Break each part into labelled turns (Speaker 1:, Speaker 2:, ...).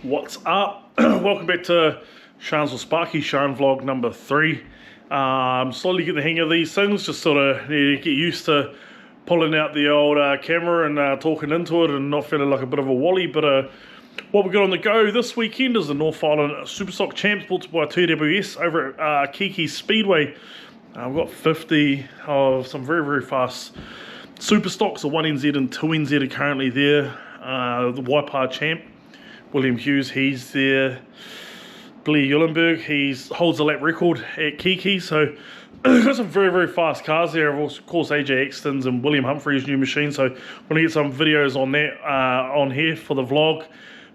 Speaker 1: What's up? Welcome back to Sharn's or Sparky Sharn vlog number 3. Slowly getting the hang of these things, just sort of need to get used to pulling out the old camera and talking into it and not feeling like a bit of a wally. But what we've got on the go this weekend is the North Island Superstock Champs brought by TWS over at Kihikihi Speedway. We've got 50 of some very, very fast Superstocks. The 1NZ and 2NZ are currently there. The Waipa champ, William Hughes, he's there. Blair Eulenberg, he holds the lap record at Kihikihi. So got some very, very fast cars there. Of course, AJ Exton's and William Humphrey's new machine. So we're going to get some videos on that on here for the vlog.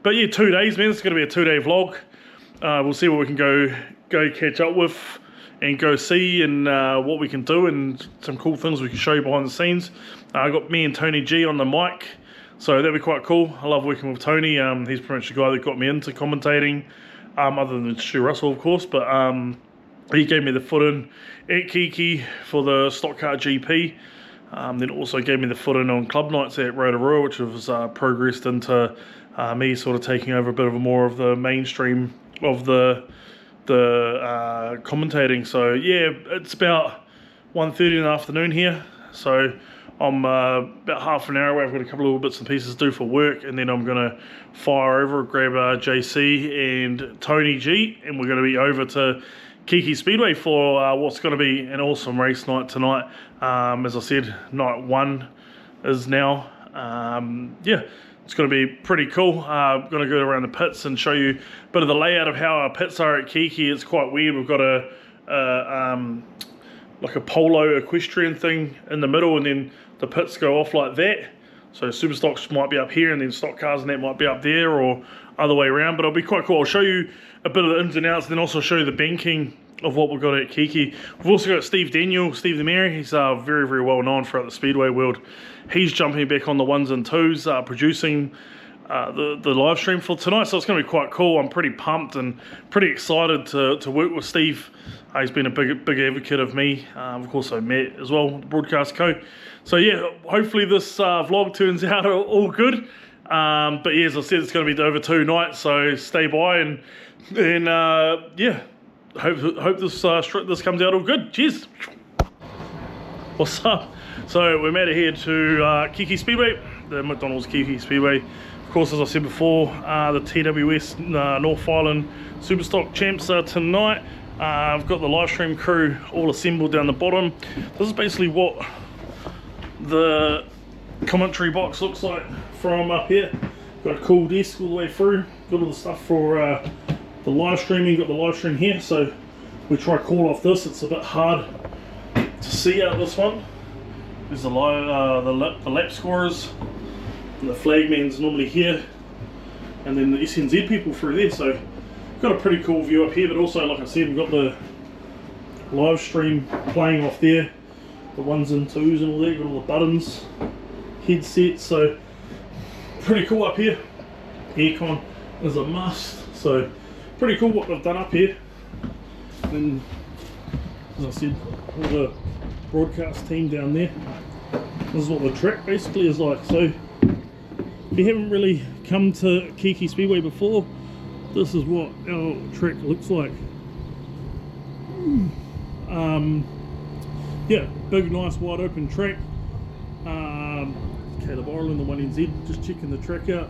Speaker 1: But yeah, 2 days, man. It's going to be a 2-day vlog. We'll see what we can go catch up with and go see, and what we can do, and some cool things we can show you behind the scenes. I got me and Tony G on the mic, so that'd be quite cool. I love working with Tony. He's pretty much the guy that got me into commentating, other than Stu Russell, of course. But he gave me the foot in at Kihikihi for the Stock Car GP. Then also gave me the foot in on club nights at Rotorua, which has progressed into me sort of taking over a bit of more of the mainstream of the commentating. So yeah, it's about 1:30 in the afternoon here, so I'm about half an hour away. I've got a couple of little bits and pieces to do for work, and then I'm gonna fire over, grab JC and Tony G, and we're gonna be over to Kihikihi Speedway for what's gonna be an awesome race night tonight. As I said, night 1 is now. Yeah, it's going to be pretty cool. I'm going to go around the pits and show you a bit of the layout of how our pits are at Kihikihi. It's quite weird. We've got like a polo equestrian thing in the middle, and then the pits go off like that. So Superstocks might be up here, and then stock cars and that might be up there, or other way around. But it'll be quite cool. I'll show you a bit of the ins and outs, and then also show you the banking of what we've got at Kihikihi. We've also got Steve the Mayor. He's very, very well known throughout the speedway world. He's jumping back on the 1s and 2s, producing the live stream for tonight. So it's going to be quite cool. I'm pretty pumped and pretty excited to work with Steve. He's been a big advocate of me. Of course, I met as well, Broadcast Co. So yeah, hopefully this vlog turns out all good. But yeah, as I said, it's going to be over 2 nights. So stay by and yeah. Hope this comes out all good. Cheers. What's up? So we're made it here to Kihikihi Speedway, the McDonald's Kihikihi Speedway. Of course, as I said before, the TWS North Island Superstock Champs tonight. I've got the live stream crew all assembled down the bottom. This is basically what the commentary box looks like from up here. Got a cool desk all the way through. Got all the stuff for the live streaming. Got the live stream here, so we try to call off this. It's a bit hard to see out this one. There's the lap scorers, and the flagman's normally here, and then the SNZ people through there. So got a pretty cool view up here, but also, like I said, we've got the live stream playing off there, the 1s and 2s and all that. Got all the buttons, headsets, so pretty cool up here. Aircon is a must, so pretty cool what they've done up here. And as I said, all the broadcast team down there. This is what the track basically is like. So if you haven't really come to Kihikihi Speedway before, this is what our track looks like. Yeah, big, nice, wide open track. Caleb Ireland, the 1NZ, just checking the track out.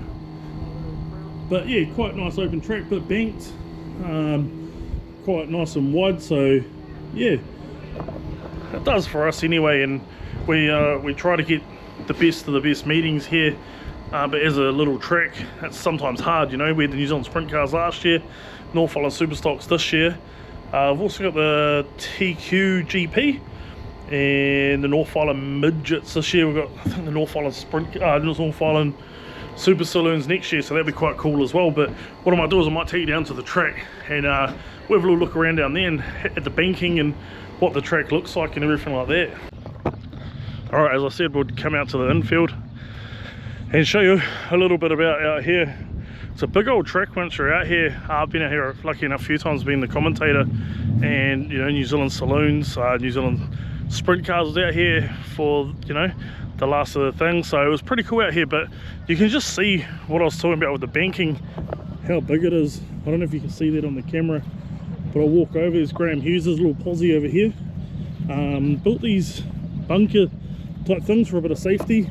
Speaker 1: But yeah, quite nice open track, bit banked, quite nice and wide. So yeah, it does for us anyway, and we try to get the best of the best meetings here. But as a little track, it's sometimes hard, you know. We had the New Zealand Sprint Cars last year, North Island Superstocks this year. I've also got the TQ GP and the North Island Midgets this year. We've got, I think, the North Island North Island Super Saloons next year, so that'd be quite cool as well. But what I might do is I might take you down to the track and we'll have a little look around down there and at the banking and what the track looks like and everything like that. Alright, as I said, we'll come out to the infield and show you a little bit about out here. It's a big old track once you're out here. I've been out here lucky enough a few times being the commentator, and you know, New Zealand Saloons, New Zealand Sprint Cars was out here for, you know, the last of the thing, so it was pretty cool out here. But you can just see what I was talking about with the banking how big it is. I don't know if you can see that on the camera, but I'll walk over. There's Graham Hughes' little posse over here. Built these bunker type things for a bit of safety.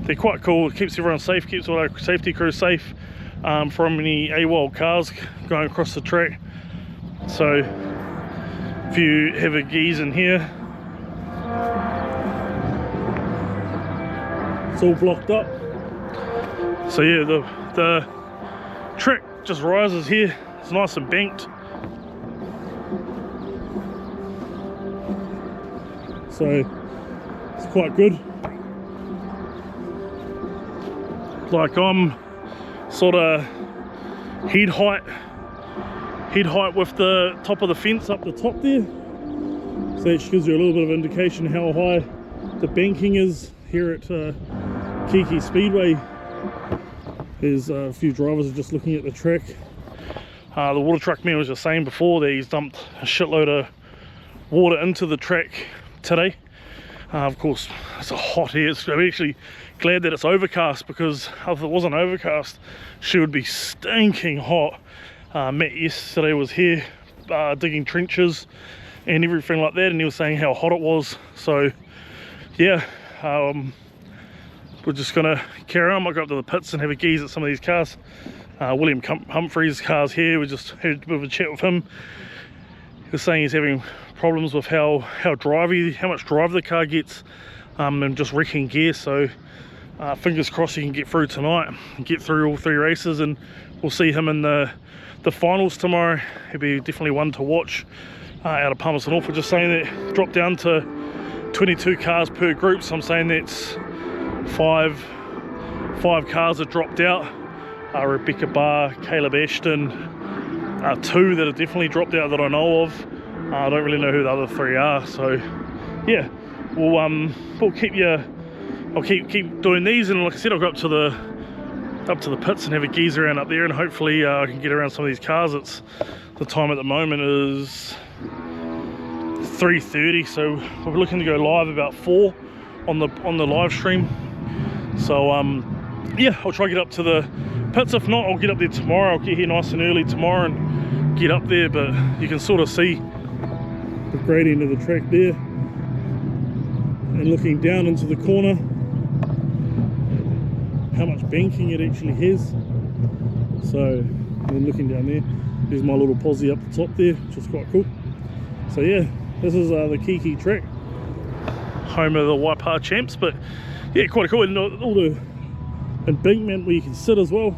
Speaker 1: They're quite cool. It keeps everyone safe, keeps all our safety crew safe from any AWOL cars going across the track. So if you have a geese in here, it's all blocked up. So yeah, the track just rises here. It's nice and banked. So it's quite good. Like I'm sort of head height with the top of the fence up the top there. So that gives you a little bit of indication how high the banking is here at Kihikihi Speedway. There's a few drivers are just looking at the track. The water truck man was just saying before that he's dumped a shitload of water into the track today. Of course, it's a hot here. I'm actually glad that it's overcast, because if it wasn't overcast, she would be stinking hot. Matt yesterday was here digging trenches and everything like that, and he was saying how hot it was. So yeah, we're just gonna carry on. I might go up to the pits and have a gaze at some of these cars. William Humphrey's car's here. We just had a bit of a chat with him. He was saying he's having problems with how much drive the car gets, and just wrecking gear. So fingers crossed he can get through tonight and get through all 3 races, and we'll see him in the finals tomorrow. He'll be definitely one to watch out of Palmerston. We're just saying that dropped down to 22 cars per group, so I'm saying that's five cars that dropped out. Rebecca Barr, Caleb Ashton, 2 that have definitely dropped out that I know of. I don't really know who the other 3 are. So yeah, we'll keep you. I'll keep doing these, and like I said, I'll go up to the pits and have a geeze around up there, and hopefully I can get around some of these cars. It's the time at the moment is 3:30, so we're looking to go live about 4 on the live stream. So yeah, I'll try to get up to the pits. If not, I'll get up there tomorrow. I'll get here nice and early tomorrow and get up there. But you can sort of see the gradient of the track there, and looking down into the corner, how much banking it actually has. So then looking down there's my little posse up the top there, which is quite cool. So yeah, this is the Kihikihi track, home of the Waipa champs. But yeah, quite cool. And all the embankment where you can sit as well,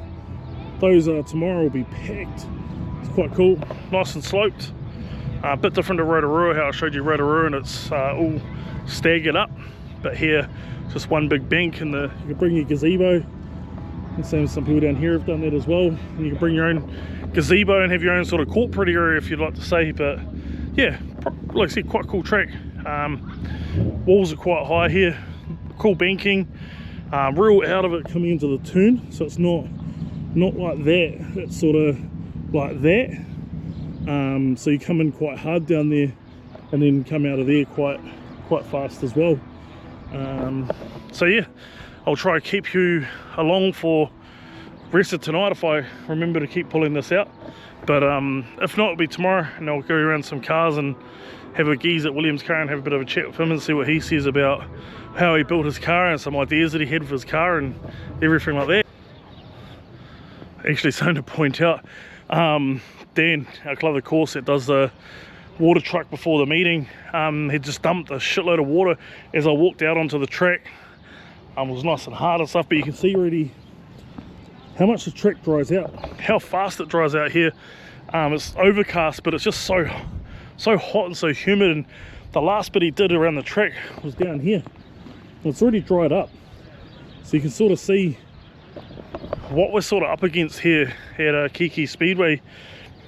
Speaker 1: those tomorrow will be packed. It's quite cool, nice and sloped. A bit different to Rotorua, how I showed you Rotorua, and it's all staggered up. But here, just one big bank, and you can bring your gazebo. And some people down here have done that as well. And you can bring your own gazebo and have your own sort of corporate area, if you'd like to say. But yeah, like I said, quite cool track. Walls are quite high here, cool banking, real out of it coming into the turn, so it's not like that, it's sort of like that. So you come in quite hard down there and then come out of there quite fast as well. So yeah, I'll try to keep you along for the rest of tonight if I remember to keep pulling this out. But if not, it'll be tomorrow, and I'll go around some cars and have a geeze at William's car and have a bit of a chat with him and see what he says about how he built his car and some ideas that he had for his car and everything like that. Actually, something to point out, Dan, our club of course that does the water truck before the meeting, he just dumped a shitload of water as I walked out onto the track. It was nice and hard and stuff, but you can see already how much the track dries out, how fast it dries out here. It's overcast, but it's just so hot and so humid, and the last bit he did around the track was down here. It's already dried up, so you can sort of see what we're sort of up against here at Kihikihi Speedway.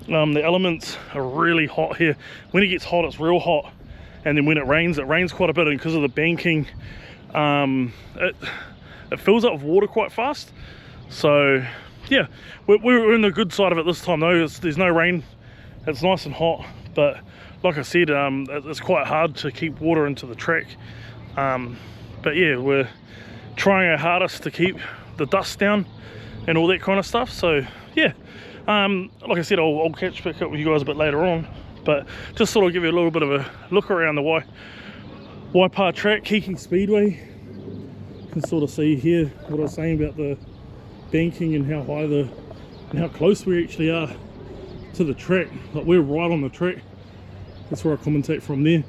Speaker 1: The elements are really hot here. When it gets hot, it's real hot, and then when it rains quite a bit, and because of the banking, it fills up with water quite fast. So yeah, we're in the good side of it this time though. There's no rain, it's nice and hot, but like I said, it's quite hard to keep water into the track. But yeah, we're trying our hardest to keep the dust down and all that kind of stuff. So yeah, like I said, I'll catch back up with you guys a bit later on, but just thought I'd give you a little bit of a look around the Waipā track, Kihikihi Speedway. You can sort of see here what I was saying about the banking and how high and how close we actually are to the track. Like, we're right on the track. That's where I commentate from there.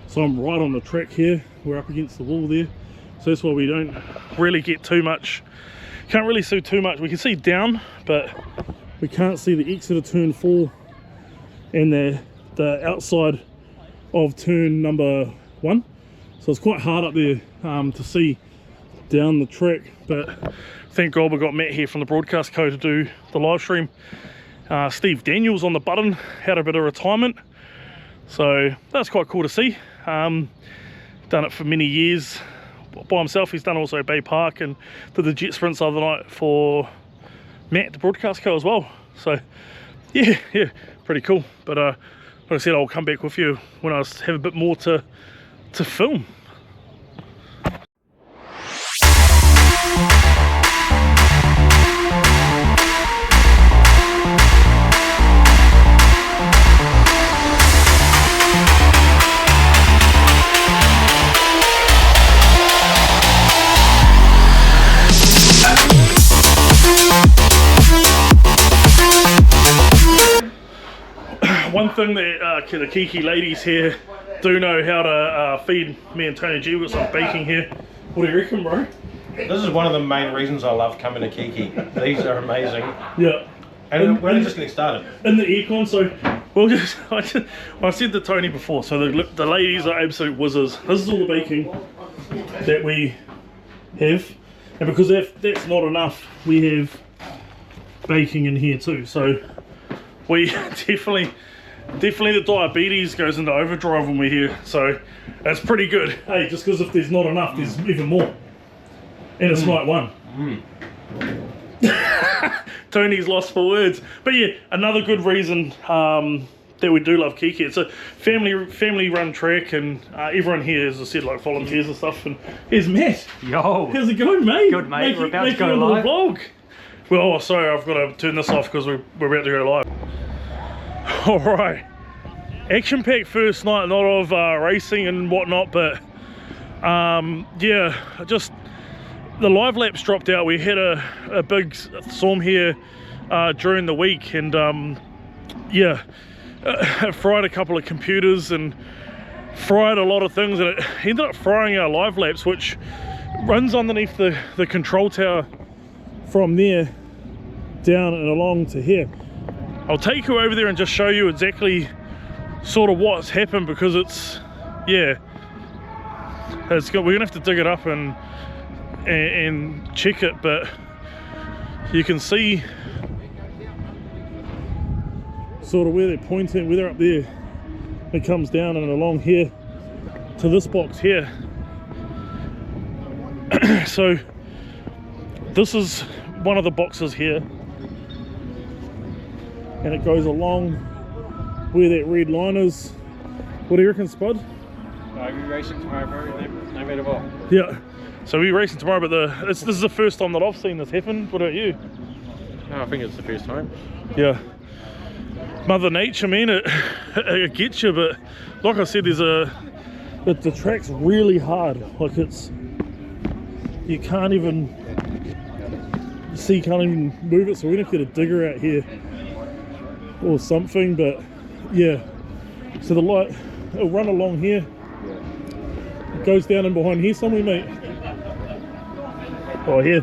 Speaker 1: So I'm right on the track here. We're up against the wall there. So that's why we don't really get too much, can't really see too much. We can see down, but we can't see the exit of turn 4 and the outside of turn number 1. So it's quite hard up there to see down the track. But thank God we got Matt here from the Broadcast Co to do the live stream. Steve Daniels on the button had a bit of retirement, so that's quite cool to see. Done it for many years by himself. He's done also Bay Park and did the jet sprints the other night for Matt, the Broadcast Co as well. So yeah, pretty cool. But like I said, I'll come back with you when I have a bit more to film. One thing that the Kiki ladies here do know how to feed me and Tony G with some baking here. What do you reckon, bro?
Speaker 2: This is one of the main reasons I love coming to Kiki. These are amazing.
Speaker 1: Yeah.
Speaker 2: And we're only just getting started.
Speaker 1: In the aircon, so I said to Tony before, so the ladies are absolute whizzes. This is all the baking that we have, and because that's not enough, we have baking in here too. So we definitely the diabetes goes into overdrive when we're here, so that's pretty good. Hey, just because if there's not enough, there's even more, and it's night 1. Tony's lost for words. But yeah, another good reason that we do love Kiki. It's a family run track, and everyone here, as I said, like volunteers and stuff. And here's Matt.
Speaker 3: Yo,
Speaker 1: how's it going, mate?
Speaker 3: Good, mate. We're about to go live.
Speaker 1: Vlog. Well, sorry, I've got to turn this off because we're about to go live. All right, action-packed first night, not of racing and whatnot, but yeah, just the LiveLaps dropped out. We had a big storm here during the week, and yeah, it fried a couple of computers and fried a lot of things, and it ended up frying our LiveLaps, which runs underneath the control tower from there down and along to here. I'll take you over there and just show you exactly sort of what's happened, because it's, yeah, it's good. We're gonna have to dig it up and check it, but you can see sort of where they're pointing, where they're up there. It comes down and along here to this box here. So this is one of the boxes here, and it goes along where that red line is. What do you reckon, Spud?
Speaker 2: We're racing tomorrow, bro, no matter what.
Speaker 1: Yeah, so we're racing tomorrow, but this is the first time that I've seen this happen. What about you?
Speaker 2: No, I think it's the first time.
Speaker 1: Yeah, Mother Nature, man, it gets you, but like I said, the track's really hard. Like, you can't even move it, so we're gonna have to get a digger out here or something. But yeah, so the light, it'll run along here, it goes down in behind here somewhere, mate. Oh, here,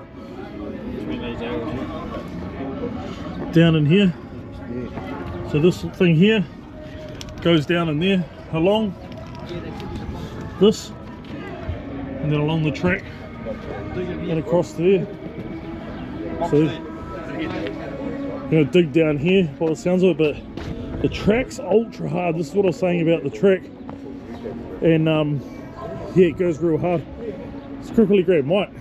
Speaker 1: down in here. So this thing here goes down in there, along this, and then along the track and across to there. So I'm gonna dig down here by the sounds of it, but the track's ultra hard. This is what I was saying about the track, and yeah, it goes real hard. It's cripply great. Mike,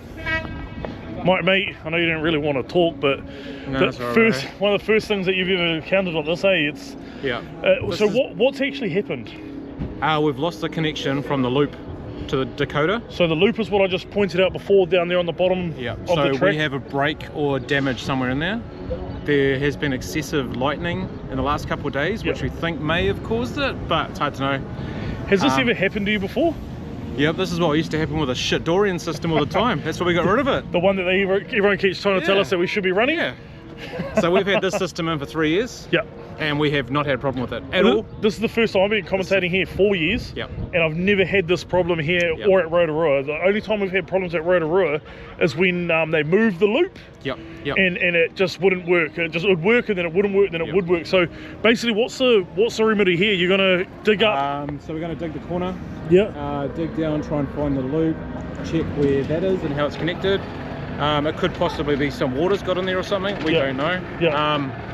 Speaker 1: mate, I know you didn't really want to talk, but
Speaker 2: no,
Speaker 1: one of the first things that you've ever encountered on this, it's
Speaker 2: yeah.
Speaker 1: So what's actually happened?
Speaker 2: We've lost the connection from the loop
Speaker 3: to the Dakota.
Speaker 1: So the loop is what I just pointed out before down there on the bottom of the
Speaker 3: So
Speaker 1: track.
Speaker 3: we have a break or damage somewhere in there. There has been excessive lightning in the last couple of days, which we think may have caused it, but it's hard to know.
Speaker 1: Has this ever happened to you before?
Speaker 3: Yep, this is what used to happen with a shit Dorian system all the time. That's why we got rid of it.
Speaker 1: The one that everyone keeps trying to tell us that we should be running?
Speaker 3: Yeah. So we've had this system in for 3 years.
Speaker 1: Yeah.
Speaker 3: And we have not had a problem with it at all.
Speaker 1: This is the first time I've been commentating here 4 years.
Speaker 3: Yep.
Speaker 1: And I've never had this problem here or at Rotorua. The only time we've had problems at Rotorua is when they moved the loop.
Speaker 3: Yep.
Speaker 1: And it just wouldn't work. It would work and then it wouldn't work and then it would work. So basically what's the remedy here? You're gonna dig up?
Speaker 3: So we're gonna dig the corner.
Speaker 1: Yeah.
Speaker 3: Dig down, try and find the loop, check where that is and how it's connected. It could possibly be some water's got in there or something. We don't know.
Speaker 1: Yeah.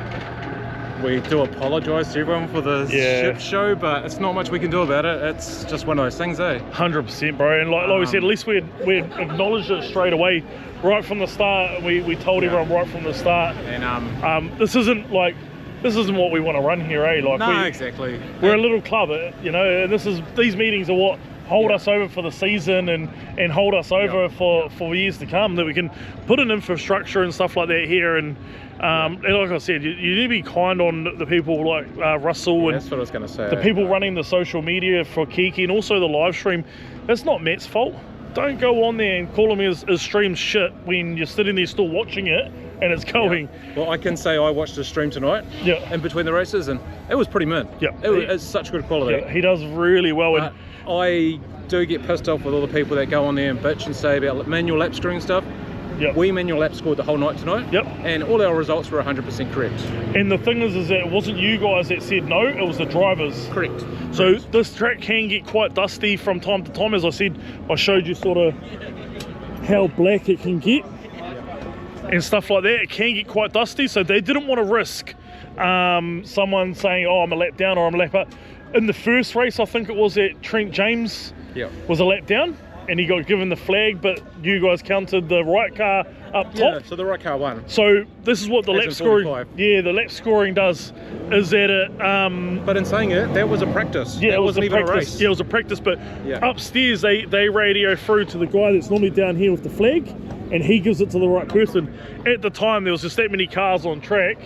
Speaker 3: We do apologise to everyone for the shit show, but it's not much we can do about it. It's just one of those things, eh?
Speaker 1: 100%, bro. And like we said, at least we acknowledged it straight away, right from the start. We told everyone right from the start.
Speaker 3: And
Speaker 1: this isn't what we want to run here, eh? Like
Speaker 3: no, exactly.
Speaker 1: We're a little club, you know, and these meetings are what hold us over for the season and hold us over for years to come, that we can put in infrastructure and stuff like that here. And like I said, you need to be kind on the people like Russell and
Speaker 3: that's what I was going to say.
Speaker 1: the people running the social media for Kiki and also the live stream. That's not Matt's fault. Don't go on there and call him his stream shit when you're sitting there still watching it and it's going.
Speaker 3: Well, I can say I watched the stream tonight in between the races and it was pretty mint. It's such good quality.
Speaker 1: He does really well.
Speaker 3: But I do get pissed off with all the people that go on there and bitch and say about manual lap scoring stuff. We manual lap scored the whole night tonight. And all our results were 100% correct.
Speaker 1: And the thing is that it wasn't you guys that said no, it was the drivers.
Speaker 3: Correct.
Speaker 1: So this track can get quite dusty from time to time. As I said, I showed you sort of how black it can get and stuff like that. It can get quite dusty, so they didn't want to risk someone saying, oh, I'm a lap down or I'm a lap up. In the first race, I think it was that Trent James was a lap down and he got given the flag, but you guys counted the right car up top.
Speaker 3: So the right car won.
Speaker 1: So this is what the lap scoring, the lap scoring does, is that it.
Speaker 3: But in saying it, that was a practice.
Speaker 1: Yeah,
Speaker 3: it wasn't even a race.
Speaker 1: Yeah, it was a practice. But upstairs, they radio through to the guy that's normally down here with the flag, and he gives it to the right person. At the time, there was just that many cars on track.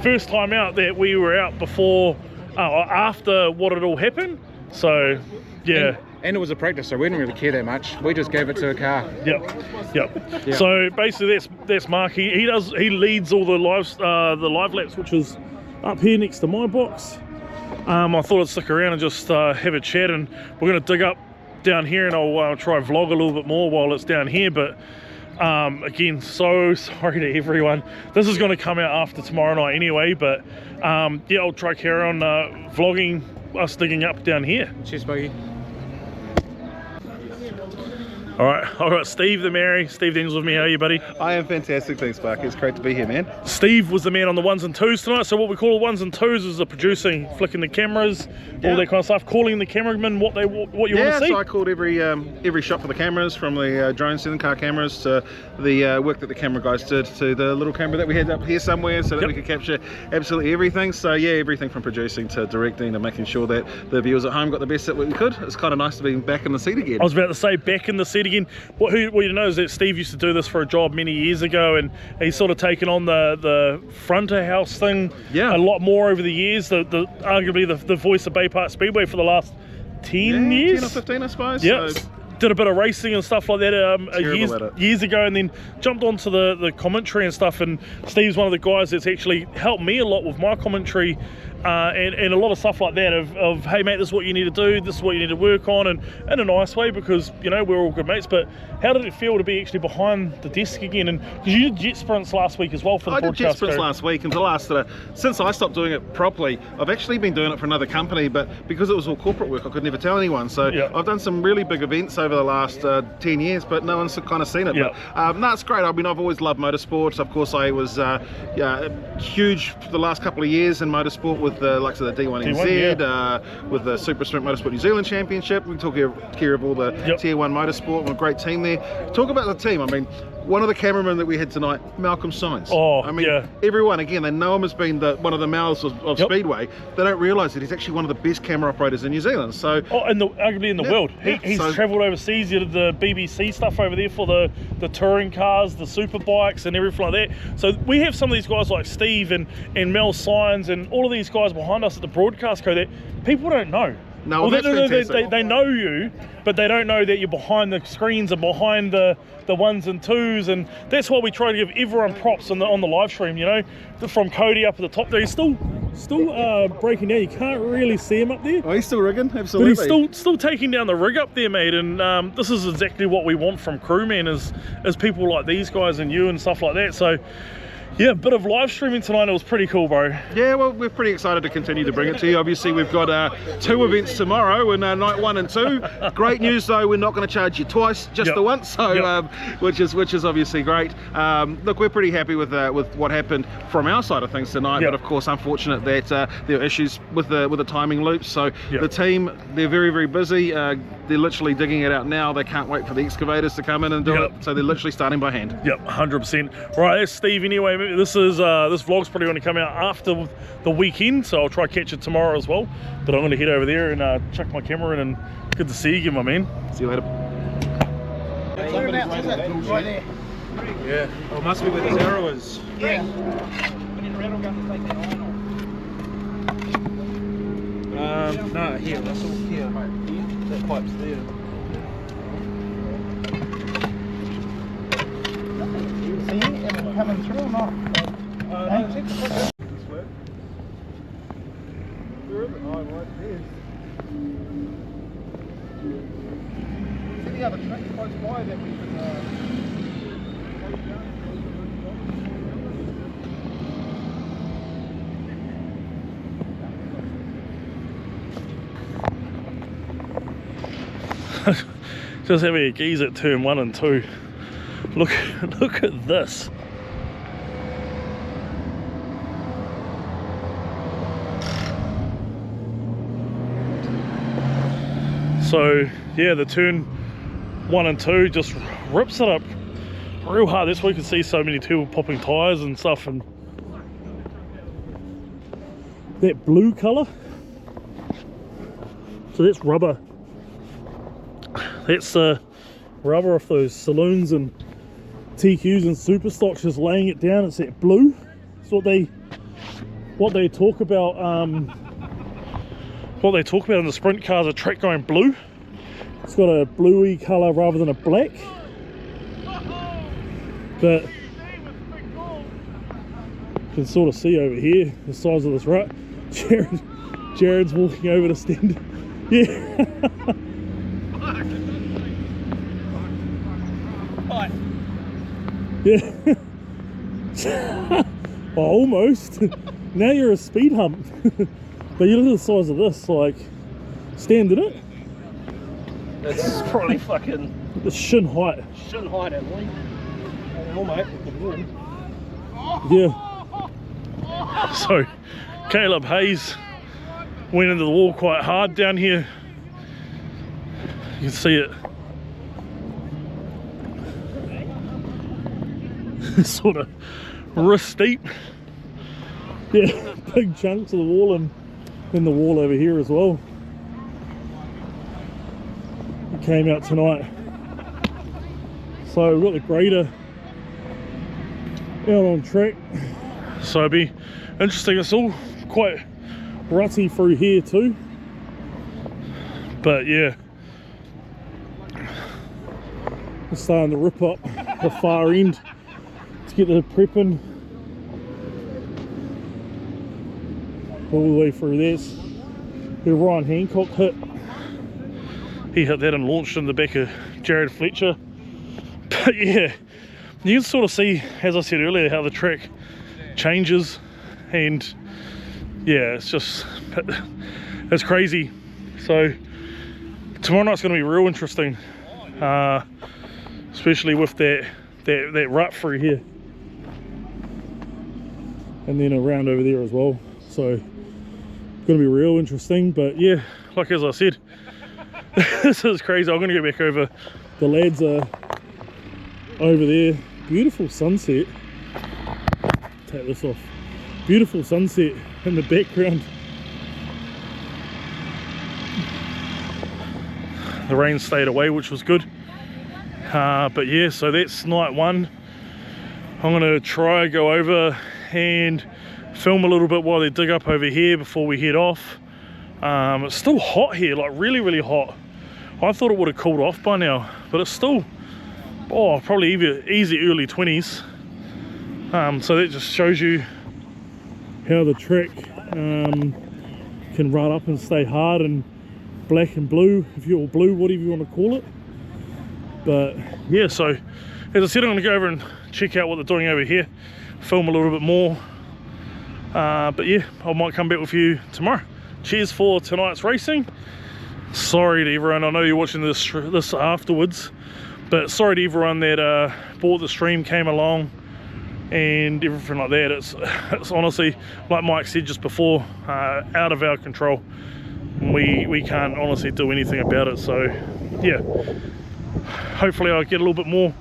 Speaker 1: First time out that we were out before, after what had all happened. So, yeah.
Speaker 3: And it was a practice, so we didn't really care that much. We just gave it to a car.
Speaker 1: Yep. So basically, that's Mark. He leads all the live laps, which is up here next to my box. I thought I'd stick around and just have a chat, and we're going to dig up down here, and I'll try and vlog a little bit more while it's down here. But again, so sorry to everyone. This is going to come out after tomorrow night anyway. But yeah, I'll try carry on vlogging us digging up down here.
Speaker 3: Cheers, Buggy.
Speaker 1: All right, I've got Steve the Mary. Steve Daniels with me. How are you, buddy?
Speaker 4: I am fantastic, thanks, Sparky. It's great to be here, man.
Speaker 1: Steve was the man on the ones and twos tonight. So what we call the ones and twos is the producing, flicking the cameras, all that kind of stuff, calling the cameramen what you want to see.
Speaker 4: So I called every shot for the cameras, from the drone 7-car cameras to the work that the camera guys did to the little camera that we had up here somewhere, so that we could capture absolutely everything. So yeah, everything from producing to directing to making sure that the viewers at home got the best that we could. It's kind of nice to be back in the seat again.
Speaker 1: I was about to say back in the seat again. What you know is that Steve used to do this for a job many years ago, and he's sort of taken on the front of house thing a lot more over the years. Arguably the voice of Bay Park Speedway for the last 10 years.
Speaker 4: 10 or 15, I suppose.
Speaker 1: Yeah.
Speaker 4: So
Speaker 1: did a bit of racing and stuff like that years ago, and then jumped onto the commentary and stuff. And Steve's one of the guys that's actually helped me a lot with my commentary and a lot of stuff like that of hey mate, this is what you need to do, this is what you need to work on, and in a nice way, because you know we're all good mates. But how did it feel to be actually behind the desk again? And because you did jet sprints last week as well for the Broadcast Co.
Speaker 4: I did jet sprints last week, and for the last since I stopped doing it properly, I've actually been doing it for another company, but because it was all corporate work, I could never tell anyone. So I've done some really big events over the last 10 years, but no one's kind of seen it. But no, it's great. I mean, I've always loved motorsport. Of course, I was huge for the last couple of years in motorsport with with the likes of the D1NZ, with the Super Sprint Motorsport New Zealand Championship. We took care of all the Tier 1 motorsport, a great team there. Talk about the team, I mean, one of the cameramen that we had tonight, Malcolm Sainz.
Speaker 1: Oh,
Speaker 4: I mean, everyone, again, they know him as being one of the mouths of Speedway. They don't realise that he's actually one of the best camera operators in New Zealand. So,
Speaker 1: arguably in the world. He's travelled overseas. He did the BBC stuff over there for the touring cars, the super bikes, and everything like that. So we have some of these guys like Steve and Mel Sainz and all of these guys behind us at the Broadcast Co that people don't know.
Speaker 4: No, well,
Speaker 1: they know you, but they don't know that you're behind the screens and behind the ones and twos, and that's why we try to give everyone props on the live stream. You know, from Cody up at the top there, he's still breaking down. You can't really see him up there.
Speaker 4: Oh, he's still rigging, absolutely.
Speaker 1: But he's still taking down the rig up there, mate. And this is exactly what we want from crewmen, is people like these guys and you and stuff like that. So. Yeah, a bit of live streaming tonight. It was pretty cool, bro. Yeah, well, we're pretty excited to continue to bring it to you. Obviously, we've got 2 events tomorrow, and night 1 and 2. Great news, though, we're not going to charge you twice, just the once. So, which is obviously great. Look, we're pretty happy with what happened from our side of things tonight. But of course, unfortunate that there are issues with the timing loops. So the team, they're very, very busy. They're literally digging it out now. They can't wait for the excavators to come in and do it. So they're literally starting by hand. Yep, 100%. Right, that's Steve anyway. This vlog's probably going to come out after the weekend, so I'll try to catch it tomorrow as well. But I'm going to head over there and chuck my camera in, and good to see you again, my man. See you later.
Speaker 5: Right there.
Speaker 3: Yeah. Oh, it must be where the arrow is.
Speaker 5: Yeah.
Speaker 3: No, here, that's all here. That pipe's there.
Speaker 5: See it coming through or not?
Speaker 4: Where is it? Oh, right there. Is there any other tracks close by that we can...
Speaker 1: Just having a geeze at turn 1 and 2. Look at this. So yeah, the turn 1 and 2 just rips it up real hard. That's why you can see so many people popping tyres and stuff. And that blue colour, so that's rubber. That's the rubber off those saloons and TQs and Superstocks, just laying it down. It's that blue. It's what they talk about. What they talk about in the sprint cars, a track going blue. It's got a bluey colour rather than a black. But you can sort of see over here the size of this rut. Jared's walking over to stand. Yeah. Yeah. Well, almost. Now you're a speed hump. But you look at the size of this, like, stand in it.
Speaker 5: It's probably fucking...
Speaker 1: It's shin height.
Speaker 5: Shin height at least. Oh, mate.
Speaker 1: Yeah. So, Caleb Hayes went into the wall quite hard down here. You can see it. Sort of wrist deep. Yeah, big chunks of the wall and the wall over here as well. It came out tonight. So we've got the grader out on track. So it'll be interesting. It's all quite rutty through here too. But yeah, it's starting to rip up the far end to get the prep in. All the way through this. Where Ryan Hancock hit. He hit that and launched in the back of Jared Fletcher. But yeah, you can sort of see, as I said earlier, how the track changes. And yeah, it's just, it's crazy. So tomorrow night's going to be real interesting. Especially with that rut through here. And then around over there as well. So Gonna be real interesting. But yeah, like as I said, this is crazy. I'm gonna go back over. The lads are over there. Beautiful sunset. Take this off. Beautiful sunset in the background. The rain stayed away, which was good. But yeah, so that's night one. I'm gonna try go over and film a little bit while they dig up over here before we head off. It's still hot here, like really hot. I thought it would have cooled off by now, but it's still, oh, probably easy early 20s. So that just shows you how the track can run up and stay hard and black and blue, if you're blue, whatever you want to call it. But yeah, so as I said, I'm going to go over and check out what they're doing over here, film a little bit more. But yeah, I might come back with you tomorrow. Cheers for tonight's racing. Sorry to everyone, I know you're watching this afterwards, but sorry to everyone that bought the stream, came along and everything like that. It's honestly, like Mike said just before, out of our control. We can't honestly do anything about it. So yeah, hopefully I'll get a little bit more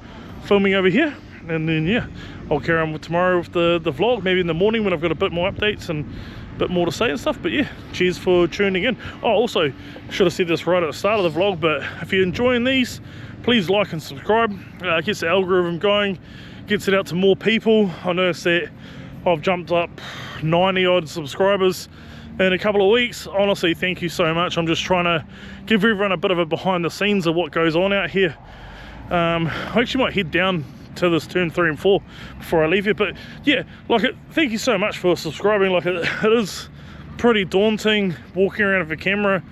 Speaker 1: filming over here, and then yeah, I'll carry on with tomorrow with the vlog, maybe in the morning when I've got a bit more updates and a bit more to say and stuff. But yeah, cheers for tuning in. Oh, also should have said this right at the start of the vlog, but if you're enjoying these, please like and subscribe. Gets the algorithm going, gets it out to more people. I noticed that I've jumped up 90 odd subscribers in a couple of weeks. Honestly, thank you so much. I'm just trying to give everyone a bit of a behind the scenes of what goes on out here. I actually might head down to this turn 3 and 4 before I leave here. But yeah, like, thank you so much for subscribing. Like, it is pretty daunting walking around with a camera,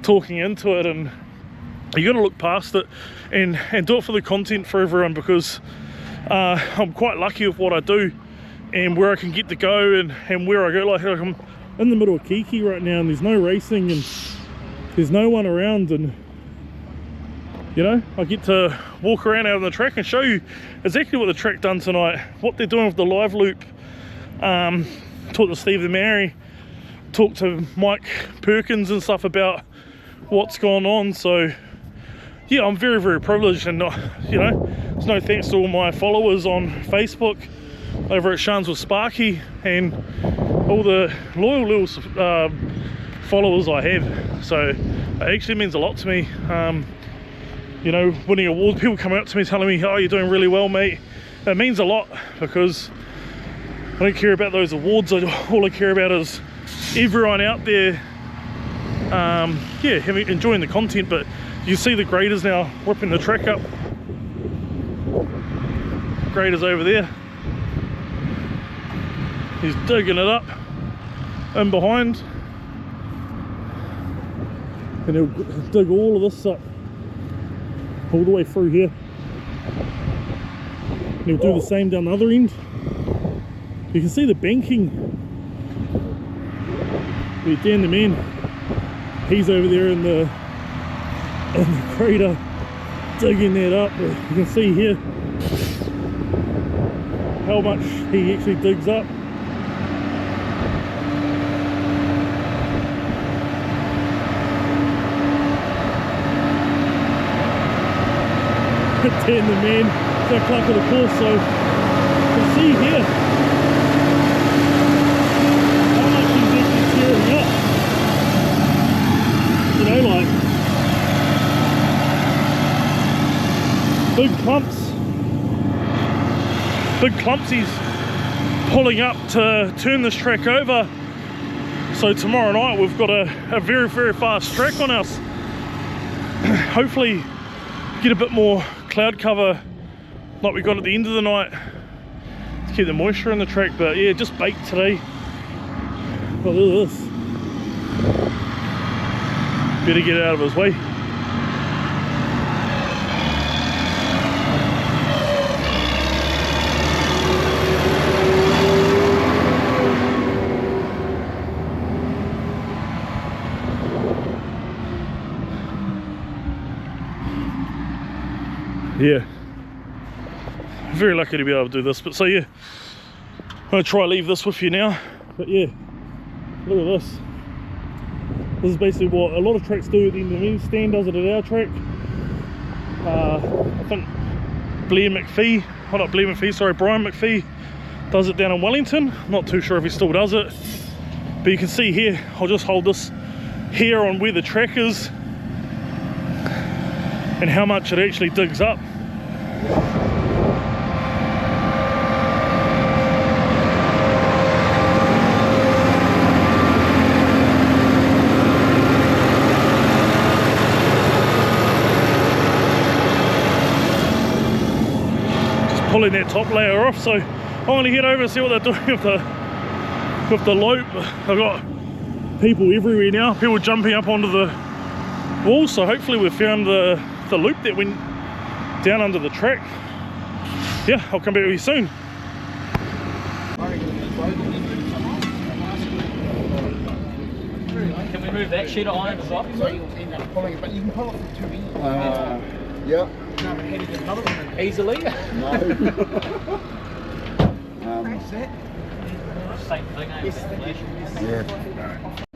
Speaker 1: talking into it, and you got to look past it and do it for the content for everyone, because I'm quite lucky with what I do and where I can get to go and where I go. Like I'm in the middle of Kihikihi right now, and there's no racing and there's no one around, and you know, I get to walk around out on the track and show you exactly what the track done tonight, what they're doing with the live loop. Talked to Steve the Mary, talked to Mike Perkins and stuff about what's gone on. So yeah, I'm very privileged, and you know, there's no thanks to all my followers on Facebook over at Sharn's with Sparky and all the loyal little followers I have. So it actually means a lot to me. You know, winning awards, people coming up to me telling me, oh, you're doing really well, mate. It means a lot, because I don't care about those awards. All I care about is everyone out there, yeah, enjoying the content. But you see the graders now whipping the track up. Graders over there. He's digging it up in behind, and he'll dig all of this up all the way through here. And he'll do the same down the other end. You can see the banking. But Dan the man, he's over there in the crater digging that up. You can see here how much he actually digs up. Dan the man, so clock of the course. So you can see here how much he's actually tearing up. You know, like big clumps he's pulling up to turn this track over. So tomorrow night we've got a very fast track on us. Hopefully get a bit more cloud cover like we got at the end of the night to keep the moisture in the track. But yeah, just baked today. Oh, look at this. Better get out of his way. Yeah, very lucky to be able to do this. But so yeah, I'm gonna try to leave this with you now. But yeah, look at this. This is basically what a lot of tracks do at the end of the meeting. Stan does it at our track. I think Brian McPhee does it down in Wellington. Not too sure if he still does it, but you can see here, I'll just hold this here on where the track is and how much it actually digs up. Pulling that top layer off, so I'm going to head over and see what they're doing with the loop. I've got people everywhere now, people jumping up onto the wall, so hopefully we've found the loop that went down under the track. Yeah, I'll come back with you soon.
Speaker 6: Can we move that sheet of iron as well?
Speaker 5: So you'll end up pulling it, but you can pull it from 2 ends.
Speaker 7: Yeah.
Speaker 5: No, but how do you get another one?
Speaker 6: Easily?
Speaker 7: No.
Speaker 6: Same thing, eh?
Speaker 7: Yeah.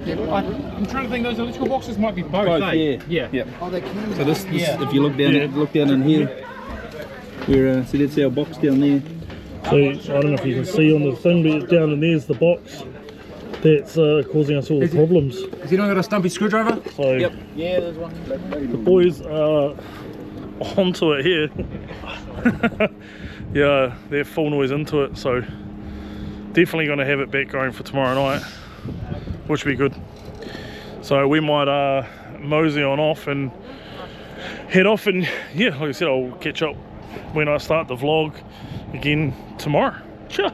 Speaker 5: I'm trying to think, those electrical boxes might be both, eh?
Speaker 7: Yeah.
Speaker 5: Oh, they can.
Speaker 7: So this if you look down in here, we're so that's our box down there.
Speaker 1: So I don't know if you can see on the thing, but down in there's the box that's causing us all the problems.
Speaker 5: Has he not got a stumpy screwdriver?
Speaker 1: So
Speaker 6: Yeah, there's one.
Speaker 1: the boys are onto it here. Yeah, they're full noise into it, so definitely going to have it back going for tomorrow night, which will be good. So we might mosey on off and head off, and yeah, like I said, I'll catch up when I start the vlog again tomorrow. Sure.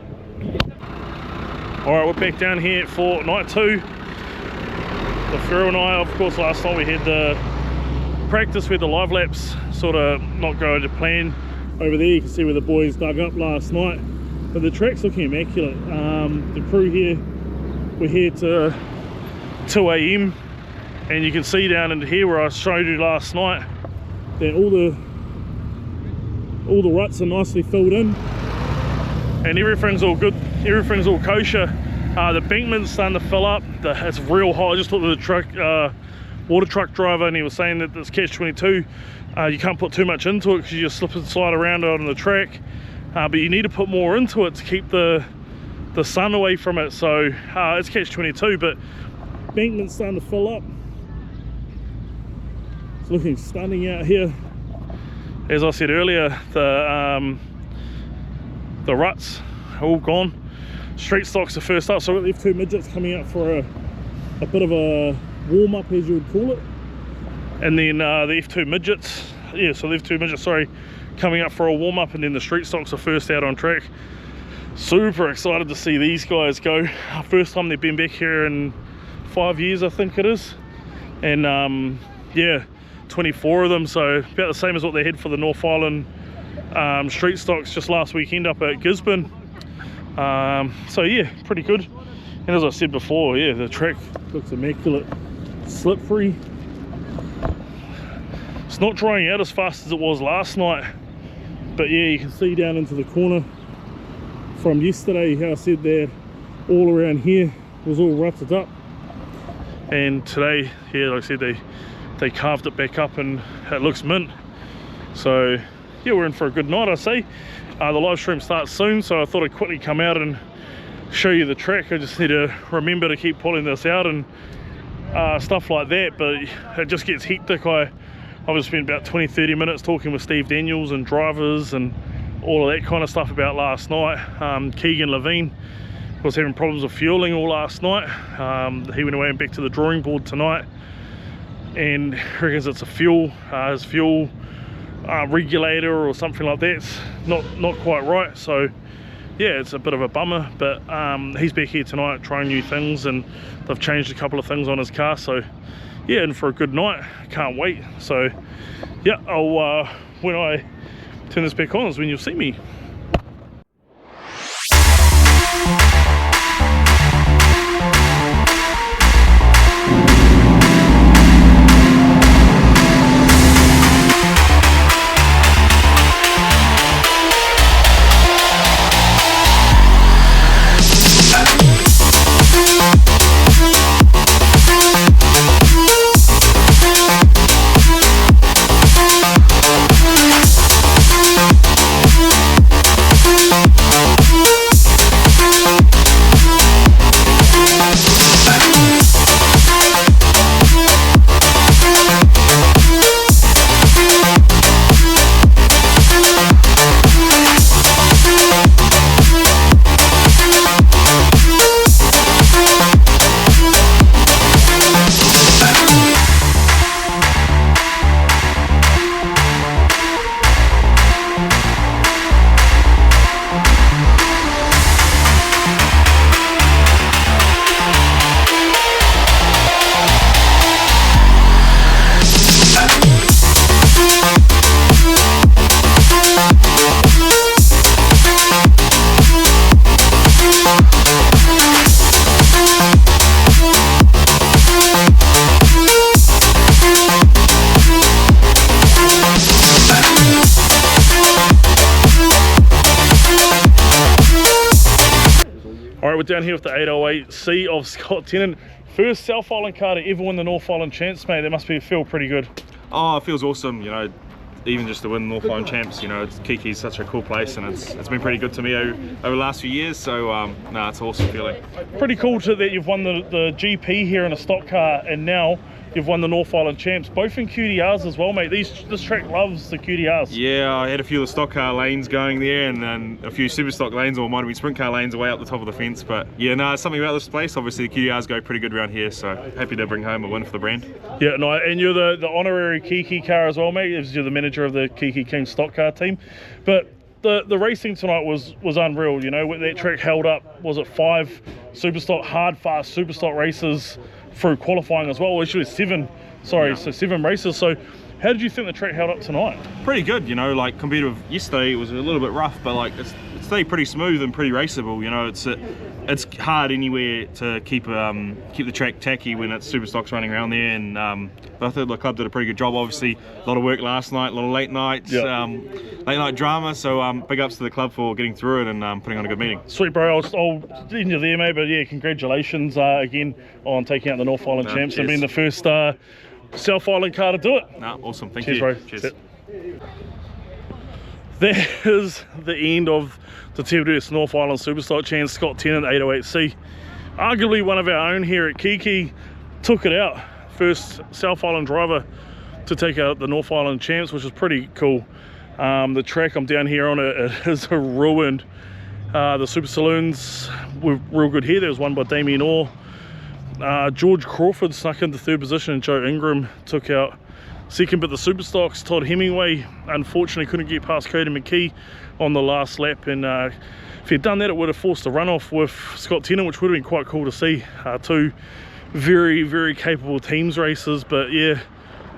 Speaker 1: Alright, we're back down here for night 2. The Pharaoh and I, of course, last night we had the practice where the LiveLaps sort of not go to plan. Over there you can see where the boys dug up last night, but the track's looking immaculate. The crew here, we're here to 2 AM, and you can see down into here where I showed you last night that all the ruts are nicely filled in and everything's all good, everything's all kosher. The bankment's starting to fill up, it's real hot. I just talked to the truck water truck driver, and he was saying that this catch-22, you can't put too much into it because you just slip and slide around out on the track, but you need to put more into it to keep the sun away from it. So it's catch-22, but bankment's starting to fill up. It's looking stunning out here. As I said earlier, the ruts are all gone. Street stocks are first up, so we've got the F2 midgets coming out for a bit of a warm-up, as you would call it, and then the F2 midgets, yeah, so the F2 midgets, sorry, coming up for a warm-up, and then the street stocks are first out on track. Super excited to see these guys go. First time they've been back here in 5 years, I think it is, and yeah, 24 of them, so about the same as what they had for the North Island street stocks just last weekend up at Gisborne. So yeah, pretty good. And as I said before, yeah, the track looks immaculate, slip free. It's not drying out as fast as it was last night, but yeah, you can see down into the corner from yesterday how I said that all around here was all rutted up, and today, yeah, like I said, they carved it back up and it looks mint. So yeah, we're in for a good night, I say. The live stream starts soon, so I thought I'd quickly come out and show you the track. I just need to remember to keep pulling this out and stuff like that, but it just gets hectic. I've just spent about 20-30 minutes talking with Steve Daniels and drivers and all of that kind of stuff about last night. Keegan Levine was having problems with fueling all last night. He went away and back to the drawing board tonight, and reckons it's a his fuel regulator or something like that's not quite right. So yeah, it's a bit of a bummer, but he's back here tonight trying new things, and they've changed a couple of things on his car. So yeah, in for a good night, can't wait. So yeah, I'll when I turn this back on is when you'll see me. we're down here with the 808C of Scott Tennant. First South Island car to ever win the North Island Champs, mate. That must feel pretty good.
Speaker 8: Oh, it feels awesome, you know, even just to win North Island Champs. You know, Kihikihi's such a cool place, and it's been pretty good to me over the last few years, so no, it's an awesome feeling.
Speaker 1: Pretty cool that you've won the GP here in a stock car, and now you've won the North Island Champs, both in QDRs as well, mate. This track loves the QDRs.
Speaker 8: Yeah, I had a few of the stock car lanes going there, and then a few Superstock lanes, or might have been sprint car lanes away up the top of the fence. But yeah, no, something about this place. Obviously, the QDRs go pretty good around here, so happy to bring home a win for the brand.
Speaker 1: Yeah, no, and you're the honorary Kihikihi car as well, mate. You're the manager of the Kihikihi King stock car team. But the racing tonight was unreal. You know, that track held up. Was it 5 Superstock hard fast Superstock races through qualifying as well? Actually 7, sorry, yeah. So 7 races. So how did you think the track held up tonight?
Speaker 8: Pretty good, you know, like compared with yesterday, it was a little bit rough, but like it stayed pretty smooth and pretty raceable. You know, it's hard anywhere to keep the track tacky when it's Superstocks running around there, and I thought the club did a pretty good job. Obviously, a lot of work last night, a lot of late nights, late night drama. So big ups to the club for getting through it and putting on a good meeting.
Speaker 1: Sweet, bro. I'll end you there, mate. But yeah, congratulations again on taking out the North Island Champs and being the first South Island car to do it.
Speaker 8: Awesome. Thank
Speaker 1: you.
Speaker 8: Bro.
Speaker 1: Cheers. That is the end of the TWS North Island Superstock Champs. Scott Tennant, 808C, arguably one of our own here at Kihikihi, took it out. First South Island driver to take out the North Island Champs, which is pretty cool. The track I'm down here on it is ruined. The Super Saloons were real good here. There was one by Damien Orr. George Crawford snuck into 3rd position, and Joe Ingram took out 2nd, but the Superstocks, Todd Hemingway, unfortunately couldn't get past Cody McKee on the last lap, and if he'd done that, it would have forced a runoff with Scott Tennant, which would have been quite cool to see. 2 very, very capable teams races. But yeah,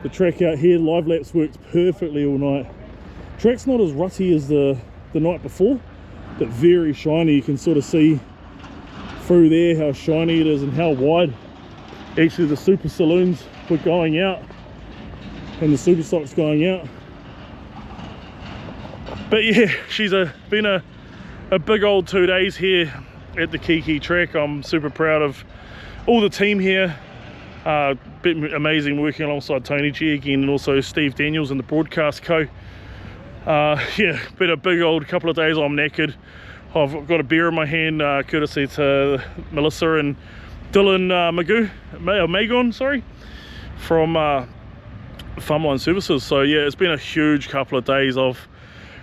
Speaker 1: the track out here, LiveLaps worked perfectly all night. Track's not as rutty as the night before, but very shiny. You can sort of see through there how shiny it is and how wide actually the Super Saloons were going out and the Superstocks going out. But yeah, she's been a big old 2 days here at the Kihikihi track. I'm super proud of all the team here. Been amazing working alongside Tony G again, and also Steve Daniels and the Broadcast Co. Yeah, been a big old couple of days. I'm knackered. I've got a beer in my hand, courtesy to Melissa and Dylan Magon, sorry, from Farmline Services. So yeah, it's been a huge couple of days. I've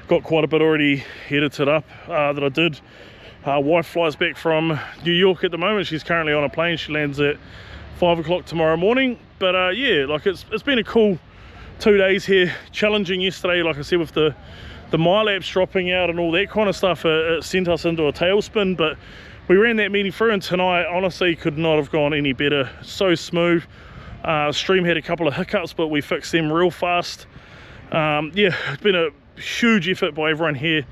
Speaker 1: got quite a bit already edited up that I did. Wife flies back from New York at the moment. She's currently on a plane. She lands at 5 o'clock tomorrow morning. But yeah, like it's been a cool 2 days here. Challenging yesterday, like I said, with the MyLaps dropping out and all that kind of stuff. It sent us into a tailspin, but we ran that meeting through, and tonight honestly could not have gone any better. So smooth. Stream had a couple of hiccups, but we fixed them real fast. Yeah, it's been a huge effort by everyone here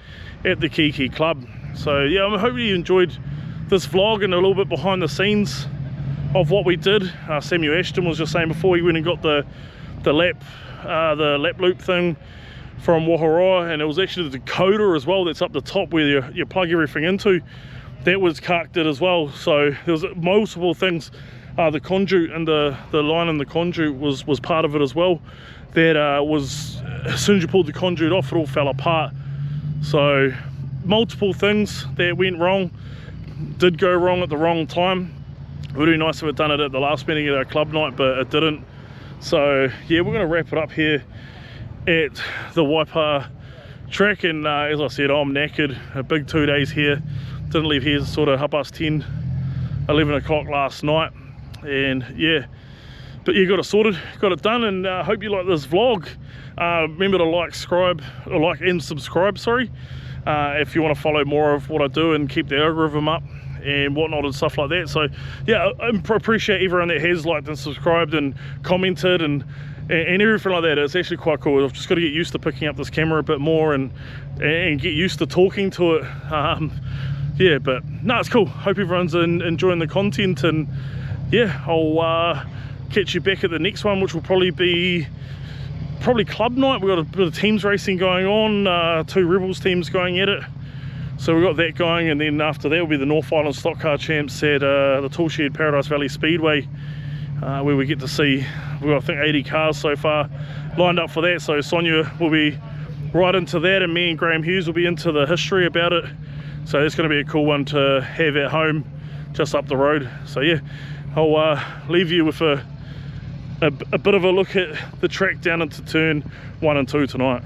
Speaker 1: at the Kihikihi Club. So yeah, I hope you enjoyed this vlog and a little bit behind the scenes of what we did. Samuel Ashton was just saying before, he went and got the lap loop thing from Wahoroa, and it was actually the decoder as well that's up the top where you plug everything into. That was carked as well. So there was multiple things. The conduit and the line in the conduit was part of it as well. That was, as soon as you pulled the conduit off, it all fell apart. So multiple things that went wrong, did go wrong at the wrong time. It would be nice if it done it at the last meeting at our club night, but it didn't. So yeah, we're going to wrap it up here at the Waipa track, and as I said, I'm knackered. A big 2 days here. Didn't leave here sort of 10:30, 11 o'clock last night, and yeah, but yeah, got it sorted, got it done, and hope you like this vlog. Remember to like and subscribe, sorry, if you want to follow more of what I do and keep the algorithm up and whatnot and stuff like that. So yeah, I appreciate everyone that has liked and subscribed and commented and everything like that. It's actually quite cool. I've just got to get used to picking up this camera a bit more and get used to talking to it. Yeah, but no, it's cool. Hope everyone's enjoying the content, and yeah, I'll catch you back at the next one, which will probably be club night. We've got a bit of teams racing going on, 2 Rebels teams going at it. So we've got that going, and then after that will be the North Island Stock Car Champs at the Toolshed Paradise Valley Speedway, where we get to see, we've got I think 80 cars so far lined up for that. So Sonia will be right into that, and me and Graham Hughes will be into the history about it. So it's going to be a cool one to have at home just up the road. So yeah, I'll leave you with a bit of a look at the track down into turn 1 and 2 tonight.